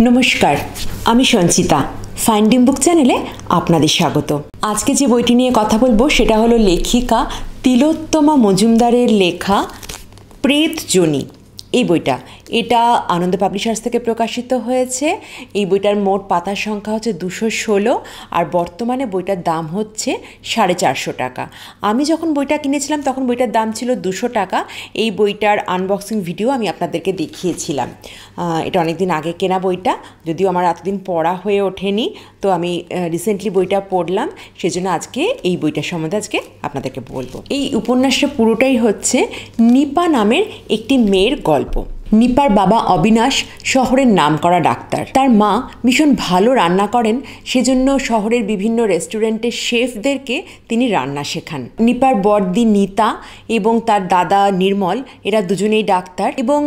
নমস্কার, আমি সঞ্চিতা। ফাইন্ডিং বুক চ্যানেলে আপনাদের স্বাগত। আজকে যে বইটি নিয়ে কথা বলবো সেটা হলো লেখিকা তিলোত্তমা মজুমদারের লেখা প্রেতজনী। এই বইটা আনন্দ পাবলিশার্স থেকে প্রকাশিত হয়েছে। এই বইটার মোট পাতার সংখ্যা হচ্ছে 216 আর বর্তমানে বইটার দাম হচ্ছে 450 টাকা। আমি যখন বইটা কিনেছিলাম তখন বইটার দাম ছিল 200 টাকা। এই বইটার আনবক্সিং ভিডিও আমি আপনাদেরকে দেখিয়েছিলাম। এটা অনেক দিন আগে কেনা বইটা, যদিও আমার এতদিন পড়া হয়ে ওঠেনি, তো আমি রিসেন্টলি বইটা পড়লাম, সেজন্য আজকে এই বইটার সম্বন্ধে আজকে আপনাদেরকে বলবো। এই উপন্যাসটা পুরোটাই হচ্ছে নিপা নামের একটি মেয়ের গল্প। নিপার বাবা অবিনাশ শহরের নামকরা ডাক্তার। তার মা ভীষণ ভালো রান্না করেন, সেজন্য শহরের বিভিন্ন রেস্টুরেন্টের শেফদেরকে তিনি রান্না শেখান। নিপার বড়দি নিতা এবং তার দাদা নির্মল, এরা দুজনেই ডাক্তার, এবং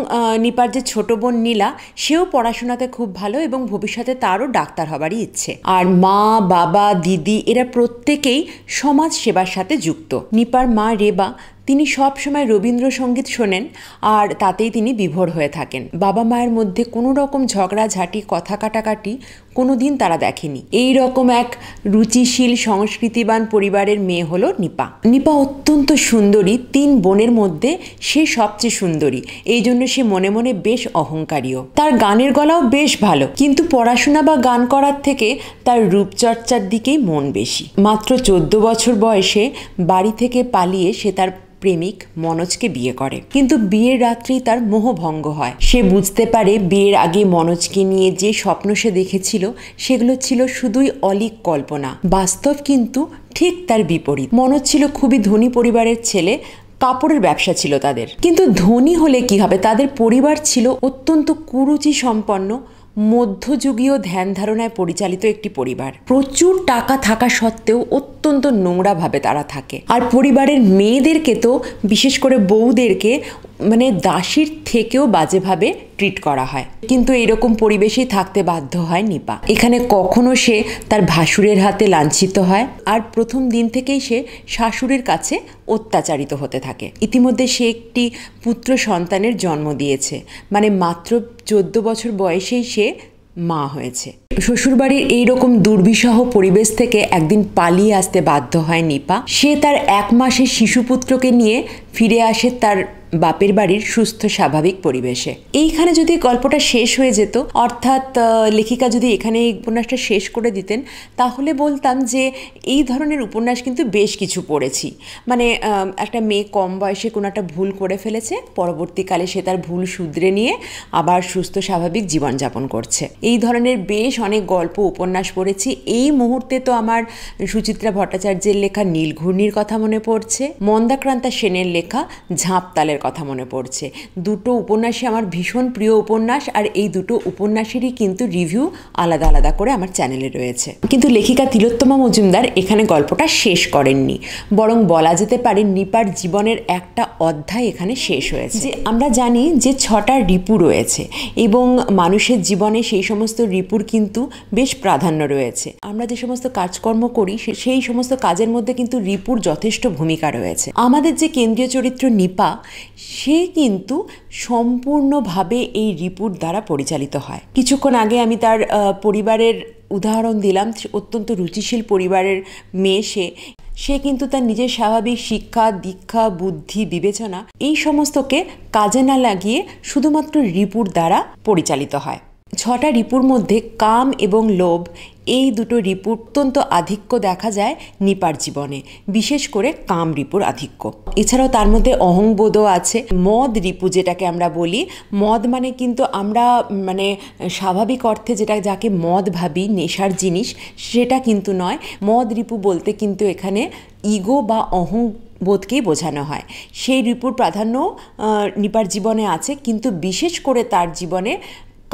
নিপার যে ছোট বোন নীলা, সেও পড়াশোনাতে খুব ভালো এবং ভবিষ্যতে তারও ডাক্তার হবারই ইচ্ছে। আর মা, বাবা, দিদি এরা প্রত্যেকেই সমাজ সেবার সাথে যুক্ত। নিপার মা রেবা, তিনি সব সময় রবীন্দ্রসঙ্গীত শোনেন আর তাতেই তিনি বিভোর হয়ে থাকেন। বাবা মায়ের মধ্যে কোনো রকম ঝগড়াঝাঁটি, কথা কাটাকাটি কোনো দিন তারা দেখেনি। এই রকম এক রুচিশীল সংস্কৃতিবান পরিবারের মেয়ে হলো নিপা। নিপা অত্যন্ত সুন্দরী, 3 বোনের মধ্যে সে সবচেয়ে সুন্দরী, এই জন্য সে মনে মনে বেশ অহংকারীও। তার গানের গলাও বেশ ভালো, কিন্তু পড়াশোনা বা গান করার থেকে তার রূপচর্চার দিকেই মন বেশি। মাত্র 14 বছর বয়সে বাড়ি থেকে পালিয়ে সে তার প্রেমিক মনোজকে বিয়ে করে, কিন্তু বিয়ের রাত্রেই তার মোহভঙ্গ হয়। সে বুঝতে পারে বিয়ের আগে মনোজকে নিয়ে যে স্বপ্ন সে দেখেছিল সেগুলো ছিল শুধুই অলীক কল্পনা। বাস্তব কিন্তু ঠিক তার বিপরীত। মনোজ ছিল খুবই ধনী পরিবারের ছেলে, কাপড়ের ব্যবসা ছিল তাদের। কিন্তু ধনী হলে কি হবে, তাদের পরিবার ছিল অত্যন্ত কুরুচি সম্পন্ন, মধ্যযুগীয় ধ্যান ধারণায় পরিচালিত একটি পরিবার। প্রচুর টাকা থাকা সত্ত্বেও অত্যন্ত নোংরাভাবে তারা থাকে। আর পরিবারের মেয়েদেরকে তো, বিশেষ করে বউদেরকে, মানে দাসীর থেকেও বাজেভাবে ট্রিট করা হয়। কিন্তু এরকম পরিবেশেই থাকতে বাধ্য হয় নিপা। এখানে কখনো সে তার ভাসুরের হাতে লাঞ্ছিত হয়, আর প্রথম দিন থেকেই সে শাশুড়ির কাছে অত্যাচারিত হতে থাকে। ইতিমধ্যে সে একটি পুত্র সন্তানের জন্ম দিয়েছে, মানে মাত্র 14 বছর বয়সেই সে মা হয়েছে। শ্বশুরবাড়ির এইরকম দুর্বিষহ পরিবেশ থেকে একদিন পালিয়ে আসতে বাধ্য হয় নিপা। সে তার 1 মাসের শিশুপুত্রকে নিয়ে ফিরে আসে তার বাপের বাড়ির সুস্থ স্বাভাবিক পরিবেশে। এইখানে যদি গল্পটা শেষ হয়ে যেত, অর্থাৎ লেখিকা যদি এখানে এই উপন্যাসটা শেষ করে দিতেন, তাহলে বলতাম যে এই ধরনের উপন্যাস কিন্তু বেশ কিছু পড়েছি। মানে একটা মেয়ে কম বয়সে কোনো একটা ভুল করে ফেলেছে, পরবর্তীকালে সে তার ভুল শুধরে নিয়ে আবার সুস্থ স্বাভাবিক জীবনযাপন করছে। এই ধরনের বেশ অনেক গল্প উপন্যাস পড়েছি। এই মুহূর্তে তো আমার সুচিত্রা ভট্টাচার্যের লেখা নীলঘূর্ণির কথা মনে পড়ছে, মন্দাক্রান্তা সেনের লেখা ঝাঁপতালের কথা মনে পড়ছে। দুটো উপন্যাসই আমার ভীষণ প্রিয় উপন্যাস, আর এই দুটো উপন্যাসেরই কিন্তু রিভিউ আলাদা আলাদা করে আমার চ্যানেলে রয়েছে। কিন্তু লেখিকা তিলোত্তমা মজুমদার এখানে গল্পটা শেষ করেননি, বরং বলা যেতে পারে নিপার জীবনের একটা অধ্যায় এখানে শেষ হয়েছে। যে আমরা জানি যে 6টা রিপু রয়েছে, এবং মানুষের জীবনে সেই সমস্ত রিপুর কিন্তু বেশ প্রাধান্য রয়েছে। আমরা যে সমস্ত কাজকর্ম করি সেই সমস্ত কাজের মধ্যে কিন্তু রিপুর যথেষ্ট ভূমিকা রয়েছে। আমাদের যে কেন্দ্রীয় চরিত্র নিপা, সে কিন্তু সম্পূর্ণভাবে এই রিপুর দ্বারা পরিচালিত হয়। কিছুক্ষণ আগে আমি তার পরিবারের উদাহরণ দিলাম, অত্যন্ত রুচিশীল পরিবারের মেয়ে সে কিন্তু তার নিজের স্বাভাবিক শিক্ষা, দীক্ষা, বুদ্ধি, বিবেচনা এই সমস্তকে কাজে না লাগিয়ে শুধুমাত্র রিপুর দ্বারা পরিচালিত হয়। 6টা রিপুর মধ্যে কাম এবং লোভ, এই দুটো রিপুর অত্যন্ত আধিক্য দেখা যায় নিপার জীবনে, বিশেষ করে কাম রিপুর আধিক্য। এছাড়াও তার মধ্যে অহংবোধও আছে। মদ রিপু যেটাকে আমরা বলি, মদ মানে কিন্তু আমরা মানে স্বাভাবিক অর্থে যাকে মদ ভাবি, নেশার জিনিস, সেটা কিন্তু নয়। মদ রিপু বলতে কিন্তু এখানে ইগো বা বোধকেই বোঝানো হয়। সেই রিপুর প্রাধান্য নিপার জীবনে আছে, কিন্তু বিশেষ করে তার জীবনে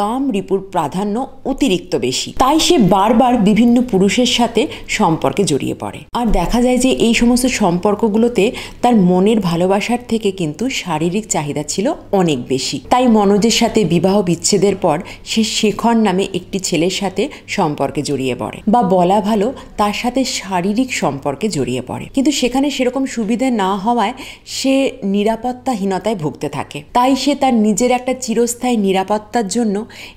কাম রিপুর প্রাধান্য অতিরিক্ত বেশি। তাই সে বারবার বিভিন্ন পুরুষের সাথে সম্পর্কে জড়িয়ে পড়ে। আর দেখা যায় যে এই সমস্ত সম্পর্কগুলোতে তার মনের ভালোবাসার থেকে কিন্তু শারীরিক চাহিদা ছিল অনেক বেশি। তাই মনোজের সাথে বিবাহ বিচ্ছেদের পর সে শেখর নামে একটি ছেলের সাথে সম্পর্কে জড়িয়ে পড়ে, বা বলা ভালো তার সাথে শারীরিক সম্পর্কে জড়িয়ে পড়ে। কিন্তু সেখানে সেরকম সুবিধে না হওয়ায় সে নিরাপত্তাহীনতায় ভুগতে থাকে। তাই সে তার নিজের একটা চিরস্থায়ী নিরাপত্তার জন্য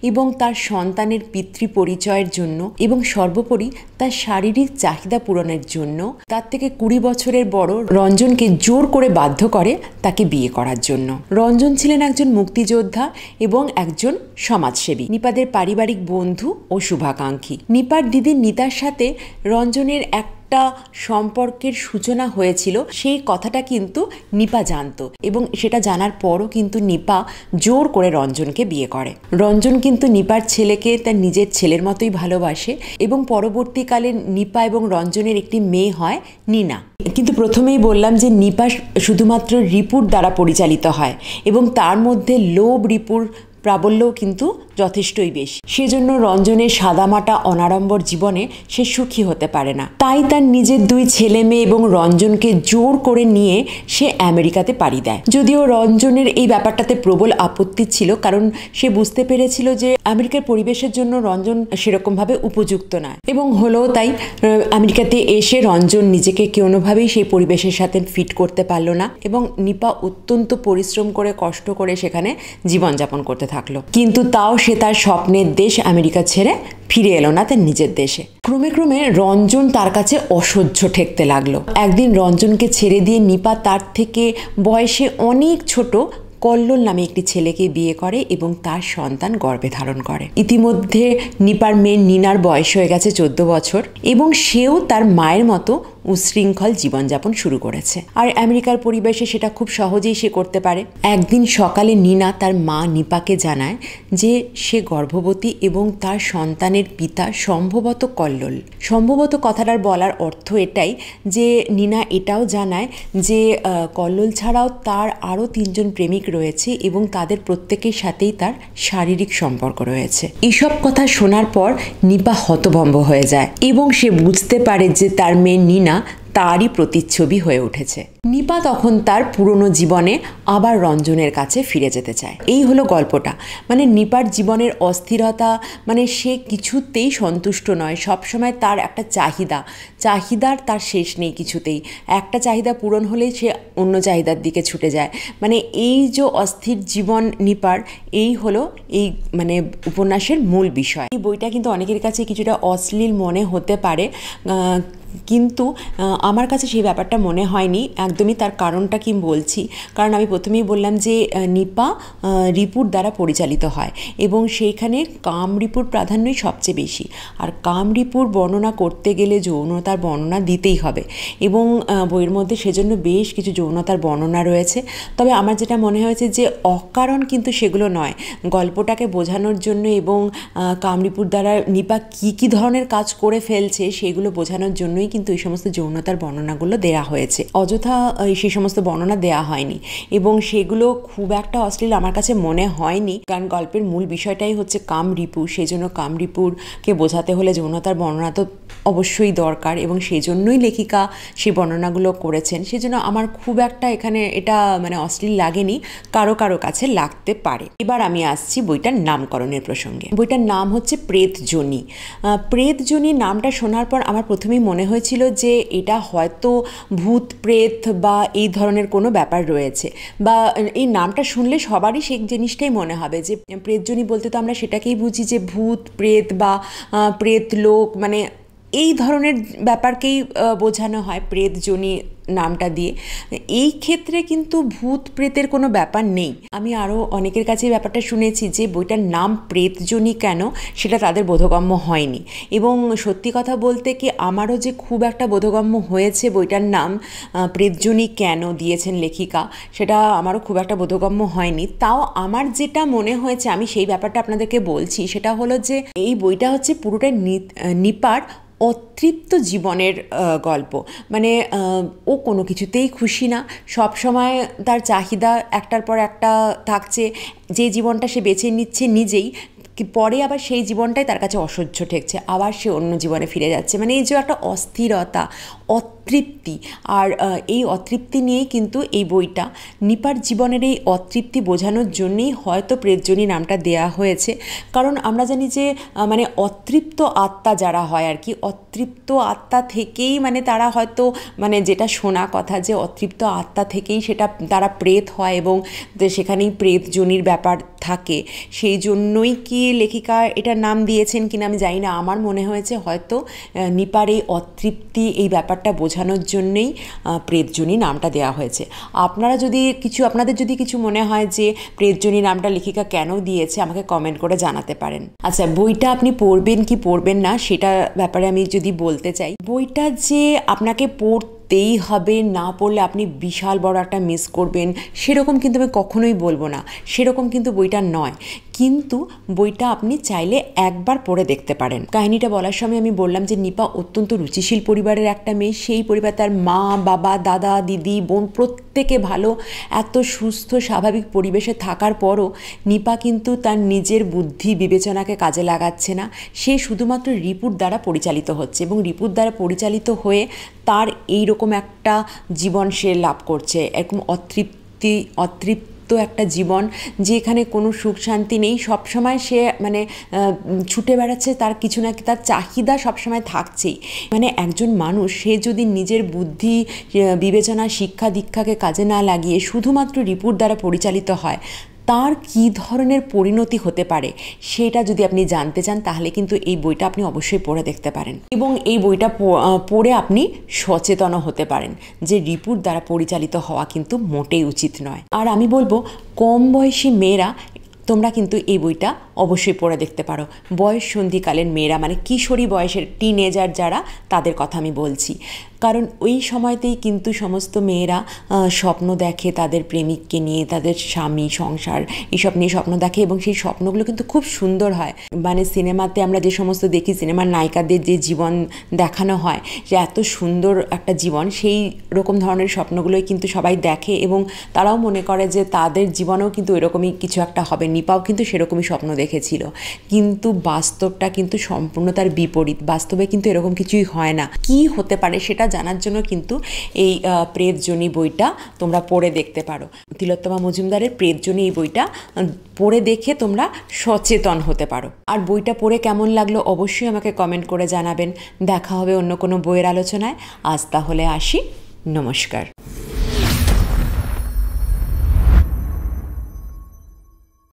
এবং তার সন্তানের পিতৃ পরিচয়ের জন্য এবং সর্বোপরি তার শারীরিক চাহিদা পূরণের জন্য তার থেকে 20 বছরের বড় রঞ্জনকে জোর করে বাধ্য করে তাকে বিয়ে করার জন্য। রঞ্জন ছিলেন একজন মুক্তিযোদ্ধা এবং একজন সমাজসেবী, নিপাদের পারিবারিক বন্ধু ও শুভাকাঙ্ক্ষী। নিপার দিদি নিতার সাথে রঞ্জনের একটা সম্পর্কের সূচনা হয়েছিল, সেই কথাটা কিন্তু নিপা জানতো এবং সেটা জানার পরও কিন্তু নিপা জোর করে রঞ্জনকে বিয়ে করে। রঞ্জন কিন্তু নিপার ছেলেকে তার নিজের ছেলের মতোই ভালোবাসে এবং পরবর্তীকালে নিপা এবং রঞ্জনের একটি মেয়ে হয় নীনা। কিন্তু প্রথমেই বললাম যে নিপা শুধুমাত্র রিপুর দ্বারা পরিচালিত হয় এবং তার মধ্যে লোভ রিপুর প্রাবল্যও কিন্তু যথেষ্টই বেশি। সেজন্য রঞ্জনের সাদামাটা অনাড়ম্বর জীবনে সে সুখী হতে পারে না। তাই তার নিজের 2 ছেলে মেয়ে এবং রঞ্জনকে জোর করে নিয়ে সে আমেরিকাতে পাড়ি দেয়। যদিও রঞ্জনের এই ব্যাপারটাতে প্রবল আপত্তি ছিল, কারণ সে বুঝতে পেরেছিল যে আমেরিকার পরিবেশের জন্য রঞ্জন সেরকমভাবে উপযুক্ত নয় এবং হলো তাই। আমেরিকাতে এসে রঞ্জন নিজেকে কোনোভাবেই সেই পরিবেশের সাথে ফিট করতে পারলো না এবং নিপা অত্যন্ত পরিশ্রম করে কষ্ট করে সেখানে জীবনযাপন করতে থাকলো। কিন্তু তাও সে তার স্বপ্নের দেশ আমেরিকা ছেড়ে ফিরে এলো না তার নিজের দেশে। ক্রমে ক্রমে রঞ্জন তার কাছে অসহ্য ঠেকতে লাগলো। একদিন রঞ্জনকে ছেড়ে দিয়ে নিপা তার থেকে বয়সে অনেক ছোট কল্লোল নামে একটি ছেলেকে বিয়ে করে এবং তার সন্তান গর্ভে ধারণ করে। ইতিমধ্যে নিপার মেয়ে নীনার বয়স হয়ে গেছে 14 বছর এবং সেও তার মায়ের মতো উশৃঙ্খল জীবনযাপন শুরু করেছে। আর আমেরিকার পরিবেশে সেটা খুব সহজেই সে করতে পারে। একদিন সকালে নীনা তার মা নিপাকে জানায় যে সে গর্ভবতী এবং তার সন্তানের পিতা সম্ভবত কল্লোল। সম্ভবত কথাটার বলার অর্থ এটাই যে নীনা এটাও জানায় যে কল্লোল ছাড়াও তার আরও 3 জন প্রেমিক রয়েছে এবং তাদের প্রত্যেকের সাথেই তার শারীরিক সম্পর্ক রয়েছে। এসব কথা শোনার পর নিপা হতভম্ব হয়ে যায় এবং সে বুঝতে পারে যে তার মেয়ে নীনা তারই প্রতিচ্ছবি হয়ে উঠেছে। নিপা তখন তার পুরনো জীবনে আবার রঞ্জনের কাছে ফিরে যেতে চায়। এই হলো গল্পটা। মানে নিপার জীবনের অস্থিরতা, মানে সে কিছুতেই সন্তুষ্ট নয়। সবসময় তার একটা চাহিদার তার শেষ নেই কিছুতেই। একটা চাহিদা পূরণ হলেই সে অন্য চাহিদার দিকে ছুটে যায়। মানে এই যে অস্থির জীবন নিপার, এই হলো এই মানে উপন্যাসের মূল বিষয়। এই বইটা কিন্তু অনেকের কাছে কিছুটা অশ্লীল মনে হতে পারে, কিন্তু আমার কাছে সেই ব্যাপারটা মনে হয়নি একদমই। তার কারণটা কি বলছি, কারণ আমি প্রথমেই বললাম যে নিপা রিপুর দ্বারা পরিচালিত হয় এবং সেইখানে কাম রিপুর প্রাধান্যই সবচেয়ে বেশি। আর কাম রিপুর বর্ণনা করতে গেলে যৌনতার বর্ণনা দিতেই হবে এবং বইয়ের মধ্যে সেজন্য বেশ কিছু যৌনতার বর্ণনা রয়েছে। তবে আমার যেটা মনে হয়েছে যে অকারণ কিন্তু সেগুলো নয়, গল্পটাকে বোঝানোর জন্য এবং কাম রিপুর দ্বারা নিপা কী ধরনের কাজ করে ফেলছে সেগুলো বোঝানোর জন্য কিন্তু এই সমস্ত যৌনতার বর্ণনাগুলো দেয়া হয়েছে। অযথা সেই সমস্ত বর্ণনা দেয়া হয়নি এবং সেগুলো খুব একটা অশ্লীল আমার কাছে মনে হয়নি, কারণ গল্পের মূল বিষয়টাই হচ্ছে কাম রিপু। সেই জন্য কাম রিপুরকে বোঝাতে হলে যৌনতার বর্ণনা তো অবশ্যই দরকার এবং সেই জন্যই লেখিকা সেই বর্ণনাগুলো করেছেন। সেজন্য আমার খুব একটা এখানে এটা মানে অশ্লীল লাগেনি, কারো কাছে লাগতে পারে। এবার আমি আসছি বইটার নামকরণের প্রসঙ্গে। বইটার নাম হচ্ছে প্রেতযোনি। প্রেতযোনি নামটা শোনার পর আমার প্রথমেই মনে হয়েছিল যে এটা হয়তো ভূত প্রেত বা এই ধরনের কোনো ব্যাপার রয়েছে, বা এই নামটা শুনলে সবারই সেই জিনিসটাই মনে হবে যে প্রেতযোনি বলতে তো আমরা সেটাকেই বুঝি যে ভূত প্রেত বা প্রেত লোক, মানে এই ধরনের ব্যাপারকেই বোঝানো হয় প্রেতযোনি নামটা দিয়ে। এই ক্ষেত্রে কিন্তু ভূত প্রেতের কোনো ব্যাপার নেই। আমি আরও অনেকের কাছে ব্যাপারটা শুনেছি যে বইটার নাম প্রেতযোনি কেন সেটা তাদের বোধগম্য হয়নি এবং সত্যি কথা বলতে কি আমারও যে খুব একটা বোধগম্য হয়েছে বইটার নাম প্রেতযোনি কেন দিয়েছেন লেখিকা, সেটা আমারও খুব একটা বোধগম্য হয়নি। তাও আমার যেটা মনে হয়েছে আমি সেই ব্যাপারটা আপনাদেরকে বলছি, সেটা হলো যে এই বইটা হচ্ছে পুরোটাই নিপার অতৃপ্ত জীবনের গল্প। মানে ও কোনো কিছুতেই খুশি না, সব সময় তার চাহিদা একটার পর একটা থাকছে। যে জীবনটা সে বেছে নিচ্ছে নিজেই, পরে আবার সেই জীবনটাই তার কাছে অসহ্য ঠেকছে, আবার সে অন্য জীবনে ফিরে যাচ্ছে। মানে এই যে একটা অস্থিরতা, অতৃপ্তি, আর এই অতৃপ্তি নিয়েই কিন্তু এই বইটা। নিপার জীবনের এই অতৃপ্তি বোঝানোর জন্যেই হয়তো প্রেতজনী নামটা দেয়া হয়েছে। কারণ আমরা জানি যে মানে অতৃপ্ত আত্মা যারা হয় আর কি, অতৃপ্ত আত্মা থেকেই মানে তারা হয়তো মানে যেটা শোনা কথা যে অতৃপ্ত আত্মা থেকেই সেটা তারা প্রেত হয় এবং সেখানেই প্রেতজনীর ব্যাপার থাকে। সেই জন্যই কি লেখিকা এটার নাম দিয়েছেন কিনা আমি জানি না। আমার মনে হয়েছে হয়তো নিপার এই অতৃপ্তি এই ব্যাপারটা বোঝানোর জন্যেই প্রেতজনী নামটা দেওয়া হয়েছে। আপনাদের যদি কিছু মনে হয় যে প্রেতজনী নামটা লেখিকা কেন দিয়েছে, আমাকে কমেন্ট করে জানাতে পারেন। আচ্ছা, বইটা আপনি পড়বেন কি পড়বেন না সেটা ব্যাপারে আমি যদি বলতে চাই, বইটা যে আপনাকে পড়তেই হবে, না পড়লে আপনি বিশাল বড় একটা মিস করবেন সেরকম কিন্তু আমি কখনোই বলবো না, সেরকম কিন্তু বইটা নয়। কিন্তু বইটা আপনি চাইলে একবার পড়ে দেখতে পারেন। কাহিনীটা বলার সময় আমি বললাম যে নিপা অত্যন্ত রুচিশীল পরিবারের একটা মেয়ে। সেই পরিবার, তার মা, বাবা, দাদা, দিদি, বোন প্রত্যেকে ভালো, এত সুস্থ স্বাভাবিক পরিবেশে থাকার পরও নিপা কিন্তু তার নিজের বুদ্ধি বিবেচনাকে কাজে লাগাচ্ছে না। সে শুধুমাত্র রিপুর দ্বারা পরিচালিত হচ্ছে এবং রিপুর দ্বারা পরিচালিত হয়ে তার এইরকম একটা জীবন সে লাভ করছে, এরকম অতৃপ্ত একটা জীবন, যেখানে কোনো সুখ শান্তি নেই। সবসময় সে মানে ছুটে বেড়াচ্ছে, তার কিছু না তার চাহিদা সবসময় থাকছেই। মানে একজন মানুষ সে যদি নিজের বুদ্ধি বিবেচনা শিক্ষা দীক্ষাকে কাজে না লাগিয়ে শুধুমাত্র রিপুর দ্বারা পরিচালিত হয়, তার কী ধরনের পরিণতি হতে পারে সেটা যদি আপনি জানতে চান তাহলে কিন্তু এই বইটা আপনি অবশ্যই পড়ে দেখতে পারেন এবং এই বইটা পড়ে আপনি সচেতনও হতে পারেন যে রিপুর দ্বারা পরিচালিত হওয়া কিন্তু মোটেই উচিত নয়। আর আমি বলবো কম বয়সী মেয়েরা তোমরা কিন্তু এই বইটা অবশ্যই পড়ে দেখতে পারো। বয়স সন্ধিকালের মেয়েরা মানে কিশোরী বয়সের টিনেজার যারা, তাদের কথা আমি বলছি। কারণ ওই সময়তেই কিন্তু সমস্ত মেয়েরা স্বপ্ন দেখে তাদের প্রেমিককে নিয়ে, তাদের স্বামী সংসার এইসব নিয়ে স্বপ্ন দেখে এবং সেই স্বপ্নগুলো কিন্তু খুব সুন্দর হয়। মানে সিনেমাতে আমরা যে সমস্ত দেখি, সিনেমার নায়িকাদের যে জীবন দেখানো হয় যে এত সুন্দর একটা জীবন, সেই রকম ধরনের স্বপ্নগুলোই কিন্তু সবাই দেখে এবং তারাও মনে করে যে তাদের জীবনেও কিন্তু এরকমই কিছু একটা হবে। নিপাও কিন্তু সেরকমই স্বপ্ন দেখেছিল, কিন্তু বাস্তবটা কিন্তু সম্পূর্ণ তার বিপরীত। বাস্তবে কিন্তু এরকম কিছুই হয় না। কি হতে পারে সেটা জানার জন্য কিন্তু এই প্রেতজনী বইটা তোমরা পড়ে দেখতে পারো। তিলোত্তমা মজুমদারের প্রেতজনী এই বইটা পড়ে দেখে তোমরা সচেতন হতে পারো। আর বইটা পড়ে কেমন লাগলো অবশ্যই আমাকে কমেন্ট করে জানাবেন। দেখা হবে অন্য কোনো বইয়ের আলোচনায়। আজ তাহলে আসি, নমস্কার।